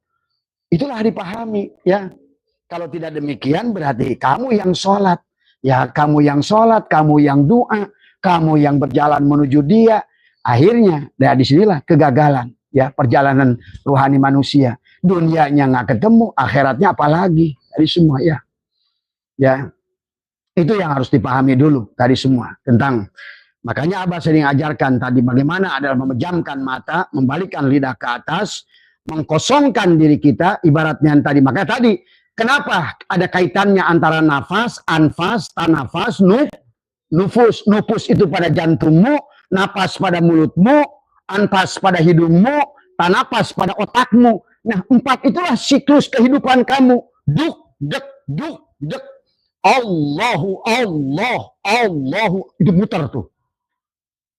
Itulah dipahami, ya. Kalau tidak demikian berarti kamu yang sholat. Ya, kamu yang sholat, kamu yang doa, kamu yang berjalan menuju dia. Akhirnya, dari disinilah kegagalan. Ya, perjalanan rohani manusia. Dunianya nggak ketemu, akhiratnya apalagi. Dari semua, ya. Ya, itu yang harus dipahami dulu tadi semua. Tentang, makanya Abah sering ajarkan tadi bagaimana adalah memejamkan mata, membalikkan lidah ke atas, mengkosongkan diri kita, ibaratnya tadi. Maka tadi, kenapa ada kaitannya antara nafas, anfas, tanafas, nufus. Nufus itu pada jantungmu, napas pada mulutmu, anfas pada hidungmu, tanapas pada otakmu. Nah, 4 itulah siklus kehidupan kamu. Duk, dek, duk, dek. Allahu, itu muter tuh.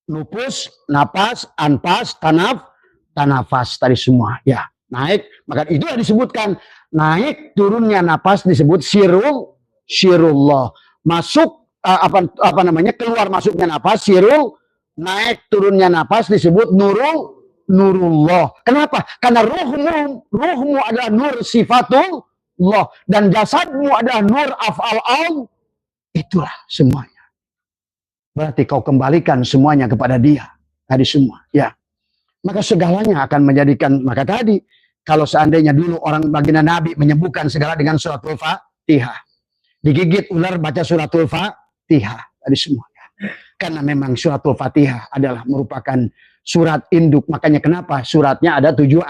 Nufus, napas, anfas, tanafas tadi semua, ya. Naik, maka itu yang disebutkan naik turunnya napas disebut sirullah. Masuk apa namanya keluar masuknya napas sirul, naik turunnya napas disebut nurullah. Kenapa? Karena ruhmu adalah nur sifatullah dan jasadmu adalah nur af'al. Itulah semuanya. Berarti kau kembalikan semuanya kepada dia. Tadi semua, ya. Maka segalanya akan menjadikan, maka tadi kalau seandainya dulu orang baginda Nabi menyembuhkan segala dengan suratul Fatihah, digigit ular baca suratul Fatihah, tadi semuanya. Karena memang suratul Fatihah adalah merupakan surat induk. Makanya kenapa suratnya ada 7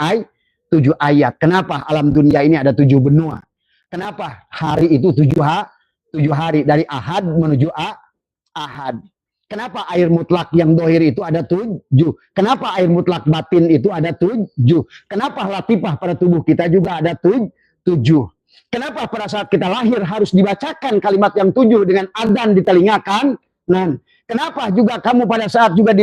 ayat. Kenapa alam dunia ini ada 7 benua. Kenapa hari itu 7 hari dari Ahad menuju Ahad. Kenapa air mutlak yang dohir itu ada 7? Kenapa air mutlak batin itu ada 7? Kenapa latifah pada tubuh kita juga ada 7? Kenapa pada saat kita lahir harus dibacakan kalimat yang 7 dengan adzan di telinga kanan? Kenapa juga kamu pada saat juga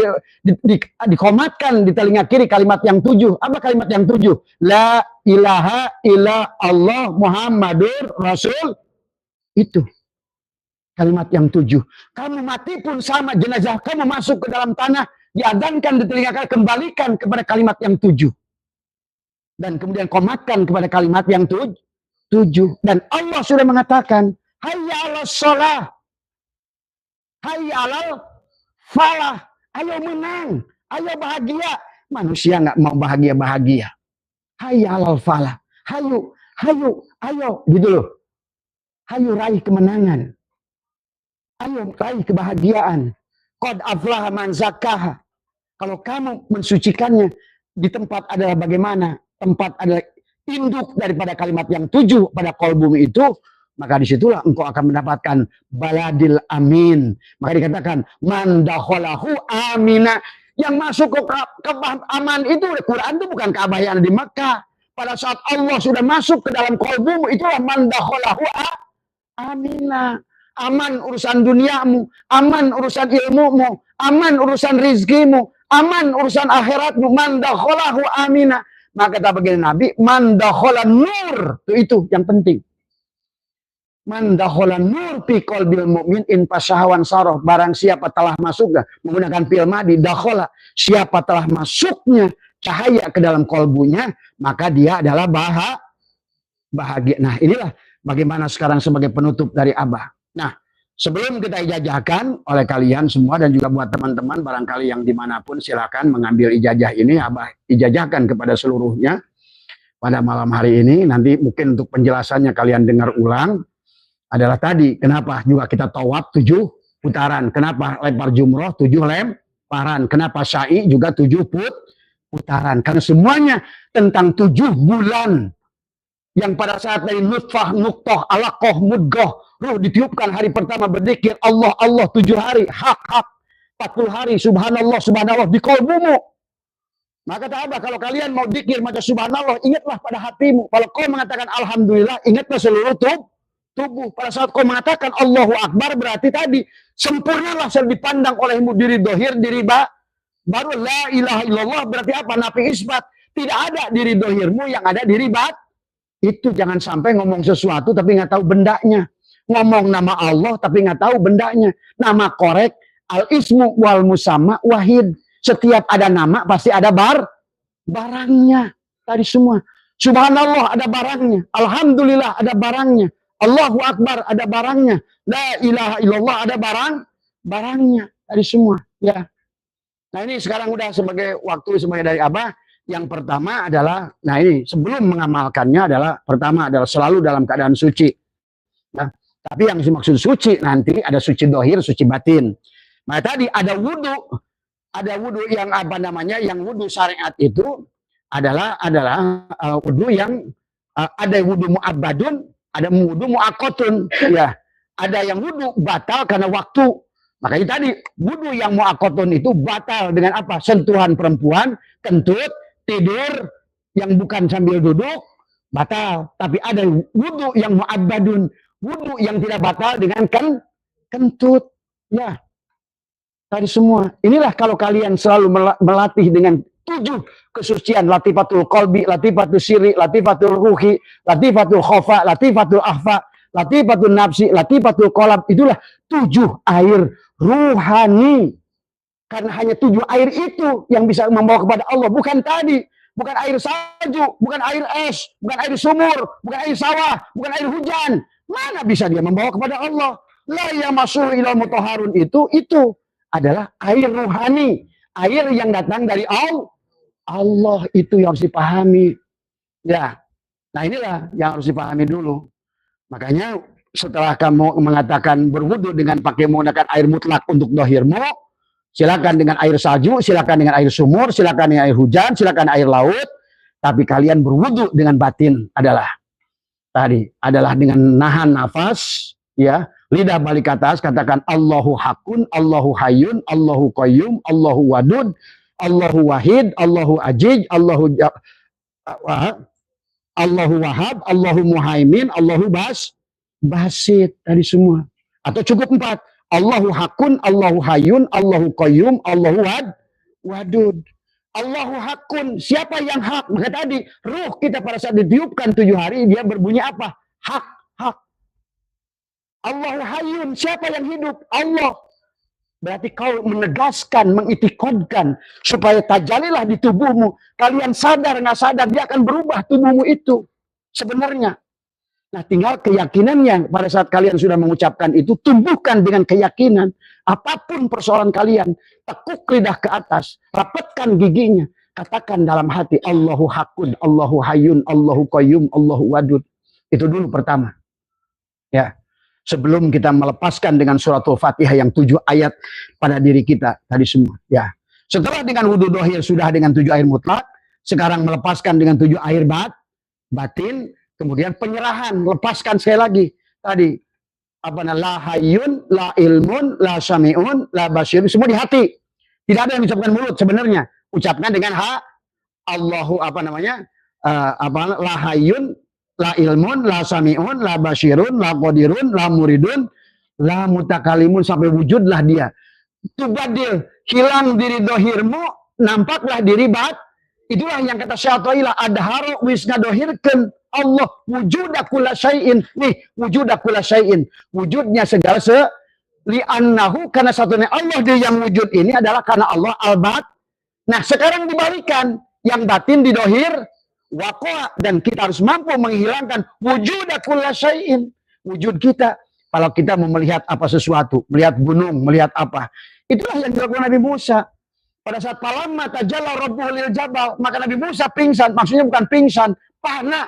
dikomatkan di telinga kiri kalimat yang 7? Apa kalimat yang 7? La ilaha illa Allah Muhammadur Rasul. Itu kalimat yang 7. Kamu mati pun sama, jenazah kamu masuk ke dalam tanah, diadzankan di telinga kalian, kembalikan kepada kalimat yang 7. Dan kemudian komatkan kepada kalimat yang 7. Dan Allah sudah mengatakan, hayya 'alas shalah, hayya 'alal falah, ayo menang, ayo bahagia. Manusia nggak mau bahagia. Hayya 'alal falah, ayo, gitu loh. Ayo raih kemenangan. Ayo raih kebahagiaan. Qad aflaha man zakkaha. Kalau kamu mensucikannya, di tempat adalah bagaimana? Tempat adalah induk daripada kalimat yang 7 pada kolbum itu, maka disitulah engkau akan mendapatkan baladil amin. Maka dikatakan man dakhalahu amina. Yang masuk ke aman itu, Quran itu bukan Ka'bah yang ada di Makkah. Pada saat Allah sudah masuk ke dalam kolbum, itulah man dakhalahu amina. Aman urusan duniamu, aman urusan ilmumu, aman urusan rizkimu, aman urusan akhiratmu. Man dakhalahu amina. Maka kata baginda Nabi, man dakhala nur. Itu yang penting. Man dakhala nur fi qalbil mu'min in fasahawan sarah. Barang siapa telah masuk, menggunakan fi'il madhi, dakhala, siapa telah masuknya cahaya ke dalam kolbunya, maka dia adalah bahagia. Nah, inilah bagaimana sekarang sebagai penutup dari Abah. Nah, sebelum kita ijazahkan oleh kalian semua dan juga buat teman-teman barangkali yang dimanapun, silakan mengambil ijazah ini. Abah ijazahkan kepada seluruhnya pada malam hari ini. Nanti mungkin untuk penjelasannya kalian dengar ulang. Adalah tadi, kenapa juga kita tawaf 7 putaran. Kenapa lempar jumroh 7 lemparan. Kenapa sa'i juga 7 putaran. Karena semuanya tentang 7 bulan. Yang pada saat dari nutfah, nuktoh, alaqoh, mudgoh, ruh ditiupkan hari pertama berzikir Allah, Allah 7 hari, hak, 40 hari, subhanallah, subhanallah di kolbumu. Maka kata Abah, kalau kalian mau zikir macam subhanallah, ingatlah pada hatimu. Kalau kau mengatakan alhamdulillah, ingatlah seluruh tubuh. Pada saat kau mengatakan Allahu Akbar, berarti tadi sempurnalah selalu dipandang olehmu diri dohir, diri baru la ilaha illallah, berarti apa? Nafi isbat. Tidak ada diri dohirmu, yang ada diri itu. Jangan sampai ngomong sesuatu tapi nggak tahu bendanya. Ngomong nama Allah tapi nggak tahu bendanya. Nama korek, al-ismu wal musamma wahid. Setiap ada nama pasti ada barangnya. Tadi semua. Subhanallah ada barangnya. Alhamdulillah ada barangnya. Allahu Akbar ada barangnya. La ilaha illallah ada barangnya. Tadi semua. Ya. Nah ini sekarang udah sebagai waktu sebagai dari Abah. Yang pertama adalah, nah ini sebelum mengamalkannya adalah, pertama adalah selalu dalam keadaan suci. Nah, tapi yang dimaksud suci nanti ada suci dohir, suci batin. Nah tadi ada wudhu yang apa namanya, yang wudhu syariat itu adalah wudhu yang ada wudhu mu'abbadun, ada wudhu mu'akotun. Ya, ada yang wudhu batal karena waktu. Makanya tadi wudhu yang mu'akotun itu batal dengan apa? Sentuhan perempuan, kentut, tidur yang bukan sambil duduk batal. Tapi ada wudhu yang mu'abbadun, wudhu yang tidak batal dengan kentut. Ya, tadi semua. Inilah kalau kalian selalu melatih dengan 7 kesucian, latifatul qalbi, latifatul sirri, latifatul ruhi, latifatul khofa, latifatul ahfa, latifatul nafsi, latifatul qalb. Itulah 7 air ruhani. Karena hanya 7 air itu yang bisa membawa kepada Allah. Bukan tadi. Bukan air salju. Bukan air es. Bukan air sumur. Bukan air sawah. Bukan air hujan. Mana bisa dia membawa kepada Allah? La yamassuhu ilal mutahharun itu adalah air ruhani. Air yang datang dari Allah. Itu yang harus dipahami. Ya. Nah inilah yang harus dipahami dulu. Makanya setelah kamu mengatakan berwudu dengan pakai menggunakan air mutlak untuk dohirmu, silakan dengan air salju, silakan dengan air sumur, silakan dengan air hujan, silakan air laut. Tapi kalian berwudu dengan batin adalah dengan nahan nafas, ya, lidah balik ke atas, katakan Allahu Hakun, Allahu Hayyun, Allahu Qayyum, Allahu Wadud, Allahu Wahid, Allahu Ajij, Allahu Wahab, Allahu Muhaimin, Allahu Basit. Tadi semua. Atau cukup 4. Allahu Hakun, Allahu Hayyun, Allahu Qayyum, Allahu Wadud. Allahu Hakun, siapa yang hak? Maka tadi, ruh kita pada saat ditiupkan 7 hari, dia berbunyi apa? Hak. Allahu Hayyun, siapa yang hidup? Allah. Berarti kau menegaskan, mengitikadkan, supaya tajalilah di tubuhmu. Kalian sadar, nggak sadar, dia akan berubah tubuhmu itu. Sebenarnya. Nah, tinggal keyakinannya pada saat kalian sudah mengucapkan itu, tumbuhkan dengan keyakinan. Apapun persoalan kalian, tekuk lidah ke atas, rapatkan giginya, katakan dalam hati, Allahu Hakun, Allahu Hayyun, Allahu Qayyum, Allahu Wadud. Itu dulu pertama. Ya, sebelum kita melepaskan dengan suratul Fatihah yang 7 ayat pada diri kita tadi semua. Ya, setelah dengan wudhu dohir sudah dengan 7 air mutlak, sekarang melepaskan dengan 7 air batin. Kemudian penyerahan, lepaskan sekali lagi. Tadi, la hayyun, la ilmun, la sami'un, la basirun, semua di hati. Tidak ada yang diucapkan mulut sebenarnya. Ucapkan dengan Allahu la hayyun, la ilmun, la sami'un, la basirun, la qadirun, la muridun, la mutakalimun, sampai wujudlah dia. tubadil, hilang diri dohirmu, nampaklah diri bat. Itulah yang kata Syaikhul adharu wis ngadohirkeun Allah wujuda kulla syai'in. Nih, wujuda kulla syai'in. Wujudnya segala li'annahu, karena satunya Allah dia yang wujud ini adalah karena Allah al-bat. Nah, sekarang dibalikan, yang batin didohir waqa, dan kita harus mampu menghilangkan wujuda kulla syai'in. Wujud kita. Kalau kita mau melihat apa sesuatu, melihat gunung, melihat apa. Itulah yang dilakukan Nabi Musa. Pada saat falamma tajalla rabbuhu lil jabal, maka Nabi Musa pingsan, maksudnya bukan pingsan, pana.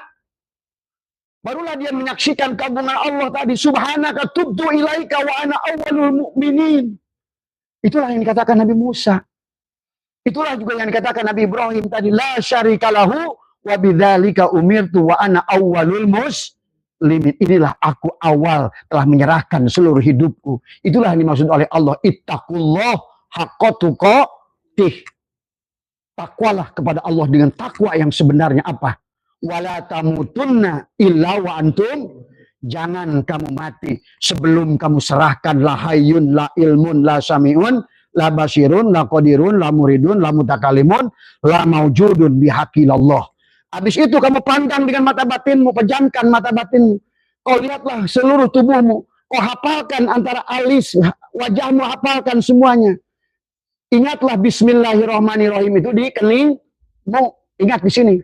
Barulah dia menyaksikan keagungan Allah tadi, subhanaka tubtu ilaika wa ana awwalul mu'minin. Itulah yang dikatakan Nabi Musa. Itulah juga yang dikatakan Nabi Ibrahim tadi, la syarikalahu wa bidzalika umirtu wa ana awwalul muslimin. Inilah aku awal telah menyerahkan seluruh hidupku. Itulah yang dimaksud oleh Allah, ittaqullah haqqa tuqatih. Takwalah kepada Allah dengan takwa yang sebenarnya apa? Wala tamutunna illa wa antum, jangan kamu mati sebelum kamu serahkan la hayyun la ilmun la samiun la basirun la qadirun la muridun la mutakalimun la maujudun bihaqilallah. Habis itu kamu pandang dengan mata batinmu, pejamkan mata batinmu. Kau lihatlah seluruh tubuhmu. Kau hafalkan antara alis, wajahmu hafalkan semuanya. Ingatlah bismillahirrahmanirrahim itu di keningmu. Ingat di sini.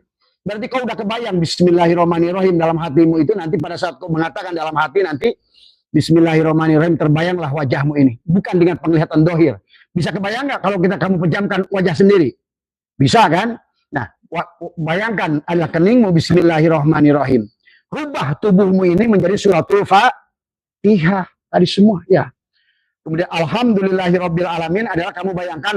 Berarti kau udah kebayang bismillahirrahmanirrahim dalam hatimu itu, nanti pada saat kau mengatakan dalam hati nanti bismillahirrahmanirrahim, terbayanglah wajahmu ini. Bukan dengan penglihatan dohir. Bisa kebayang nggak kalau kamu pejamkan wajah sendiri? Bisa kan? Nah, bayangkan adalah keningmu bismillahirrahmanirrahim. Rubah tubuhmu ini menjadi suratul Fatihah. Tadi semua ya. Kemudian alhamdulillahirabbil alamin adalah kamu bayangkan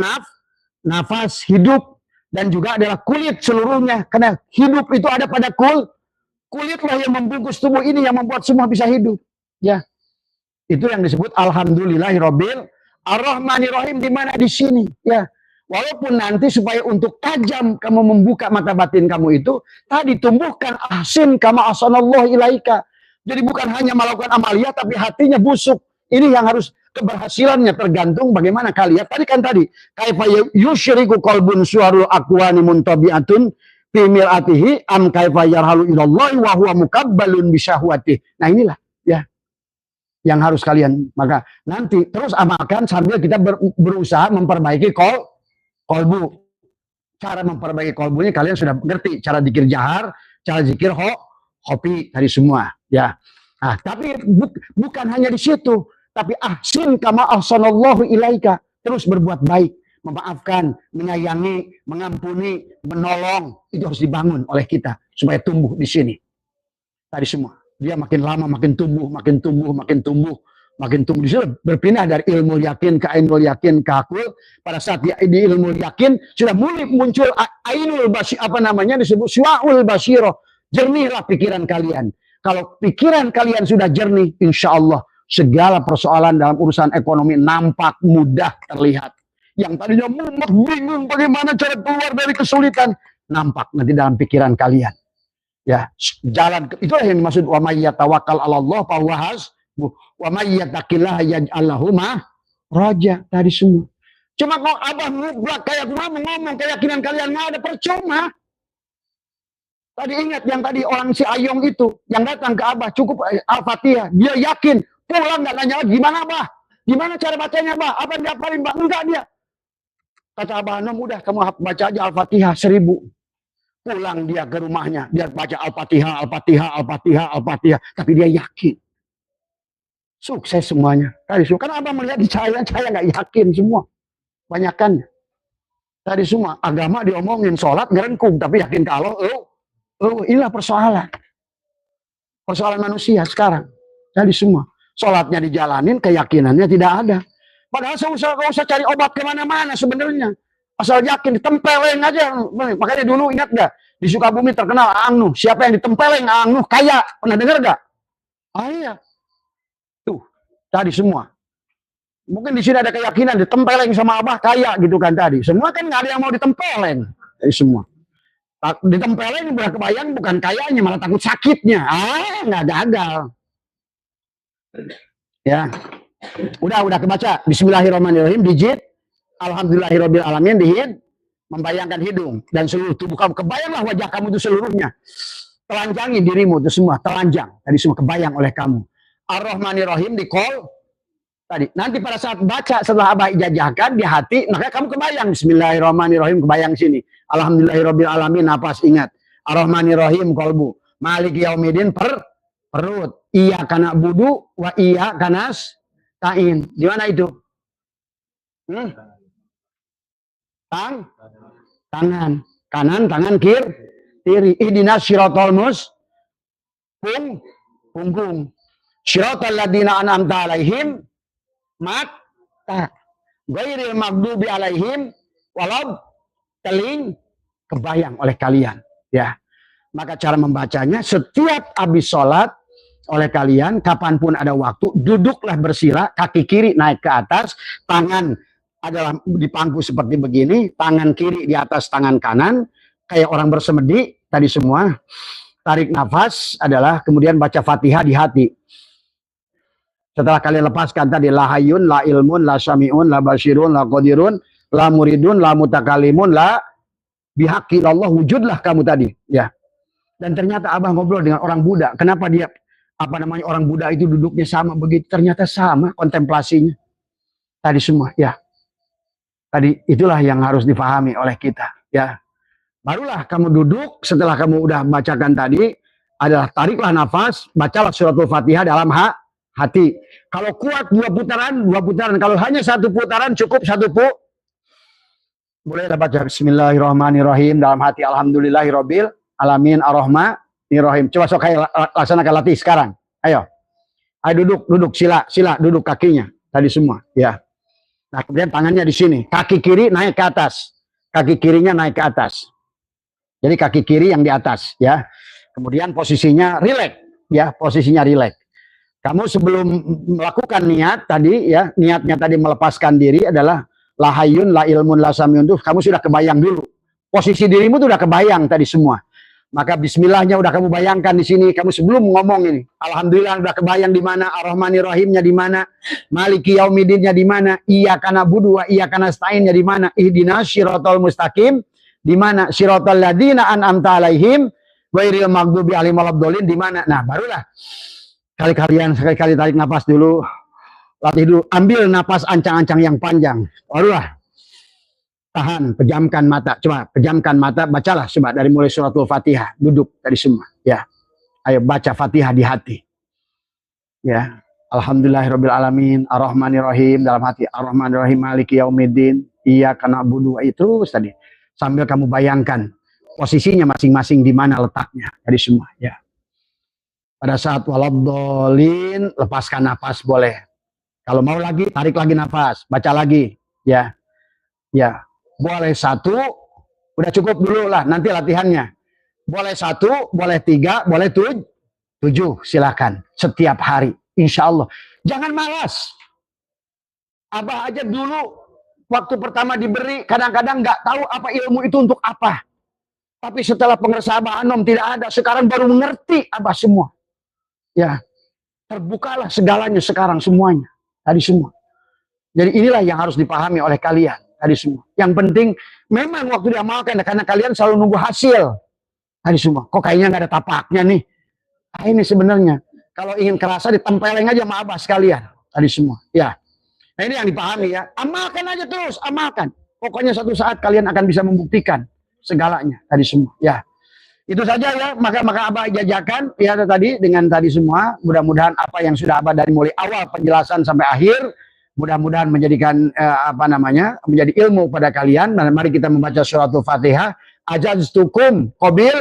nafas, hidup, dan juga adalah kulit seluruhnya. Karena hidup itu ada pada kulitlah yang membungkus tubuh ini yang membuat semua bisa hidup. Ya. Itu yang disebut alhamdulillahirabbil arrahmanirrahim, di mana di sini ya. Walaupun nanti supaya untuk tajam kamu membuka mata batin kamu itu tadi tumbuhkan ahsin kama ahsanallahu ilaika. Jadi bukan hanya melakukan amalia tapi hatinya busuk. Ini yang harus keberhasilannya tergantung bagaimana kalian. Tadi kaifa yusyriku qalbun suwarul aqwani muntabi'atun fi mir'atihi am kaifa yarhalu ilallahi wa huwa mukabbalun bisyahwati. Nah inilah ya yang harus kalian, maka nanti terus amalkan sambil kita berusaha memperbaiki kolbu. Cara memperbaiki kolbunya kalian sudah ngerti, cara zikir jahar, cara zikir hopi tadi semua ya. Nah, tapi bukan hanya di situ. Tapi ahsin kama ahsanallahu ilaika, terus berbuat baik, memaafkan, menyayangi, mengampuni, menolong, itu harus dibangun oleh kita supaya tumbuh di sini. Tadi semua, dia makin lama makin tumbuh, makin tumbuh, makin tumbuh, makin tumbuh. Di sini berpindah dari ilmu yakin ke ainul yakin ke akul. Pada saat di ilmu yakin sudah mulai muncul ainul basir, apa namanya disebut syu'ul basiroh, jernihlah pikiran kalian. Kalau pikiran kalian sudah jernih, insya Allah segala persoalan dalam urusan ekonomi nampak mudah terlihat. Yang tadinya mumet, bingung bagaimana cara keluar dari kesulitan, nampak nanti dalam pikiran kalian. Ya, jalan itulah yang dimaksud wa may yatawakkal 'alallah fa huwa hasbuh wa may yattaqillaha yaj'al lahu raja tadi semua. Cuma kalau abah mublak kayak ngomong keyakinan kalian nggak ada, percuma. Tadi ingat yang tadi orang si Ayong itu yang datang ke abah cukup Al-Fatihah, dia yakin. Pulang nggak nanya lagi, gimana Abah? Gimana cara bacanya Abah? Apa yang dihafalin Mbak? Enggak dia. Kata Abah Nom, udah kamu baca aja Al-Fatihah 1000. Pulang dia ke rumahnya, dia baca Al-Fatihah, Al-Fatihah, Al-Fatihah, Al-Fatihah. Tapi dia yakin. Sukses semuanya. Tadi semua. Karena Abah melihat di saya nggak yakin semua. Banyakan. Tadi semua. Agama diomongin, sholat ngerengkung. Tapi yakin kalau, inilah persoalan. Persoalan manusia sekarang. Tadi semua. Sholatnya dijalanin, keyakinannya tidak ada. Padahal gak usah cari obat kemana-mana sebenarnya. Asal yakin, ditempeleng aja. Makanya dulu ingat gak? Di Sukabumi terkenal Aang Nuh. Siapa yang ditempeleng Aang Nuh kaya? Pernah dengar gak? Ah iya. Tuh, tadi semua. Mungkin di sini ada keyakinan ditempeleng sama Abah kaya gitu kan tadi. Semua kan gak ada yang mau ditempeleng. Tadi semua. Ditempeleng kebayang bukan kayanya, malah takut sakitnya. Nggak gagal. Ya, Udah kebaca. Bismillahirrahmanirrahim, digit. Alhamdulillahirabbil alamin, dihid. Membayangkan hidung dan seluruh tubuh kamu. Kebayanglah wajah kamu itu seluruhnya. Telanjangi dirimu itu semua, telanjang. Tadi semua kebayang oleh kamu. Ar-Rahmanir-Rahim di call tadi. Nanti pada saat baca setelah Abah ijazahkan di hati, maka kamu kebayang Bismillahirrahmanirrahim, kebayang sini. Alhamdulillahirabbil alamin, napas, ingat. Ar-Rahmanir-Rahim qalbu. Maliki yaumiddin perut. Iyyaka na'budu wa iyyaka nasta'in. Di mana itu? Tangan. Kanan, tangan kiri. Ihdinas siratal punggung. Siratal ladzina an'amta alaihim mata. Ghairil maghdubi alaihim walad teling, kebayang oleh kalian, ya. Maka cara membacanya setiap habis sholat oleh kalian, kapanpun ada waktu, duduklah bersila, kaki kiri naik ke atas, tangan adalah di pangku seperti begini, tangan kiri di atas tangan kanan, kayak orang bersemedi tadi semua. Tarik nafas adalah kemudian baca Fatihah di hati. Setelah kalian lepaskan tadi la hayyun, la ilmun, la syami'un, la basyirun, la qadirun, la muridun, la mutakalimun, la bihaqqi Allah, wujudlah kamu tadi, ya. Dan ternyata Abah ngobrol dengan orang Buddha. Kenapa dia orang Buddha itu duduknya sama begitu? Ternyata sama kontemplasinya. Tadi semua, ya. Tadi itulah yang harus difahami oleh kita, ya. Barulah kamu duduk setelah kamu udah bacakan tadi adalah tariklah nafas, bacalah suratul Fatihah dalam hati. Kalau kuat dua putaran. Kalau hanya satu putaran cukup satu bolehlah baca Bismillahirrahmanirrahim dalam hati. Alhamdulillahirabbil alamin arrahmanirrahim. Coba sok kayak laksanakan latih sekarang. Ayo duduk sila duduk kakinya tadi semua, ya. Nah, kemudian tangannya di sini, kaki kiri naik ke atas, kaki kirinya naik ke atas. Jadi kaki kiri yang di atas, ya. Kemudian posisinya rileks, ya, posisinya rileks. Kamu sebelum melakukan niat tadi, ya, niatnya tadi melepaskan diri adalah la hayyun, la ilmun, la samiyun, tuh kamu sudah kebayang dulu. Posisi dirimu tuh udah kebayang tadi semua. Maka bismillahnya udah kamu bayangkan di sini. Kamu sebelum ngomong ini, alhamdulillah udah kebayang di mana, ar-rahmanir-rahimnya di mana, maliki yaumiddinnya di mana, iyyaka na'budu wa iyyaka nasta'innya di mana, ihdinas siratal mustaqim di mana, siratal ladzina an'amta alaihim ghairil maghdubi alaihim waladdallin di mana. Nah, barulah sekali-kali tarik nafas dulu, latih dulu, ambil nafas ancang-ancang yang panjang, barulah tahan, pejamkan mata, coba pejamkan mata, bacalah coba dari mulai suratul Fatihah, duduk tadi semua, ya. Ayo baca Fatihah di hati, ya. Alhamdulillahirabbil alamin, arrahmanirrahim dalam hati, arrahmanirrahim maliki yaumiddin, iyyaka na'budu, itu tadi sambil kamu bayangkan posisinya masing-masing di mana letaknya tadi semua, ya. Pada saat waladdallin, lepaskan nafas boleh. Kalau mau lagi tarik lagi nafas, baca lagi, ya. Ya. Boleh satu, udah cukup dulu lah, nanti latihannya. Boleh satu, boleh tiga, boleh tujuh, silakan. Setiap hari, insya Allah. Jangan malas. Abah aja dulu, waktu pertama diberi, kadang-kadang nggak tahu apa ilmu itu untuk apa. Tapi setelah pengeras Abah Anom tidak ada, sekarang baru mengerti Abah semua. Ya, terbukalah segalanya sekarang semuanya. Tadi semua. Jadi inilah yang harus dipahami oleh kalian. Tadi semua. Yang penting memang waktu diamalkan karena kalian selalu nunggu hasil. Tadi semua. Kok kayaknya nggak ada tapaknya nih. Nah, ini sebenarnya kalau ingin kerasa ditempeleng aja sama Abah sekalian. Tadi semua. Ya. Nah, ini yang dipahami ya. Amalkan aja terus, amalkan. Pokoknya suatu saat kalian akan bisa membuktikan segalanya. Tadi semua. Ya. Itu saja ya. Maka Abah jajakan ya tadi dengan tadi semua. Mudah-mudahan apa yang sudah Abah dari mulai awal penjelasan sampai akhir, mudah-mudahan menjadikan menjadi ilmu pada kalian. Dan mari kita membaca suratul Fatihah. Ajaztukum qabil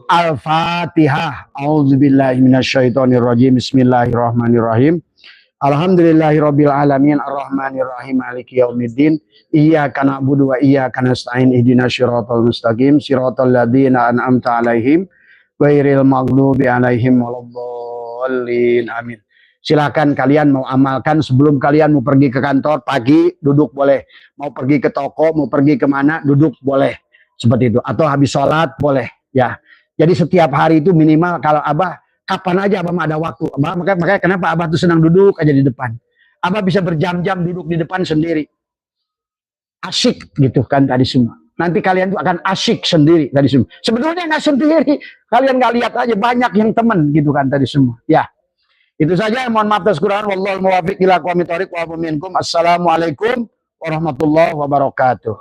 al-Fatihah. A'udzubillahi minasyaitonirrajim. Bismillahirrahmanirrahim. Alhamdulillahirabbil alamin arrahmanirrahim maliki yaumiddin. Iyyaka na'budu wa iyyaka nasta'in ihdinas siratal mustaqim siratal ladzina an'amta alaihim ghairil maghdubi alaihim waladdallin. Amin. Silakan kalian mau amalkan sebelum kalian mau pergi ke kantor pagi, duduk boleh. Mau pergi ke toko, mau pergi kemana, duduk boleh. Seperti itu. Atau habis sholat boleh. Ya. Jadi setiap hari itu minimal kalau Abah, kapan aja Abah ada waktu. Makanya kenapa Abah tuh senang duduk aja di depan. Abah bisa berjam-jam duduk di depan sendiri. Asyik gitu kan tadi semua. Nanti kalian tuh akan asyik sendiri tadi semua. Sebetulnya nggak sendiri. Kalian nggak lihat aja, banyak yang teman gitu kan tadi semua. Ya, itu saja. Mohon maaf atas kekurangan. Wallahul muwaffiq ila aqwamit thoriq wa minkum. Assalamualaikum warahmatullahi wabarakatuh.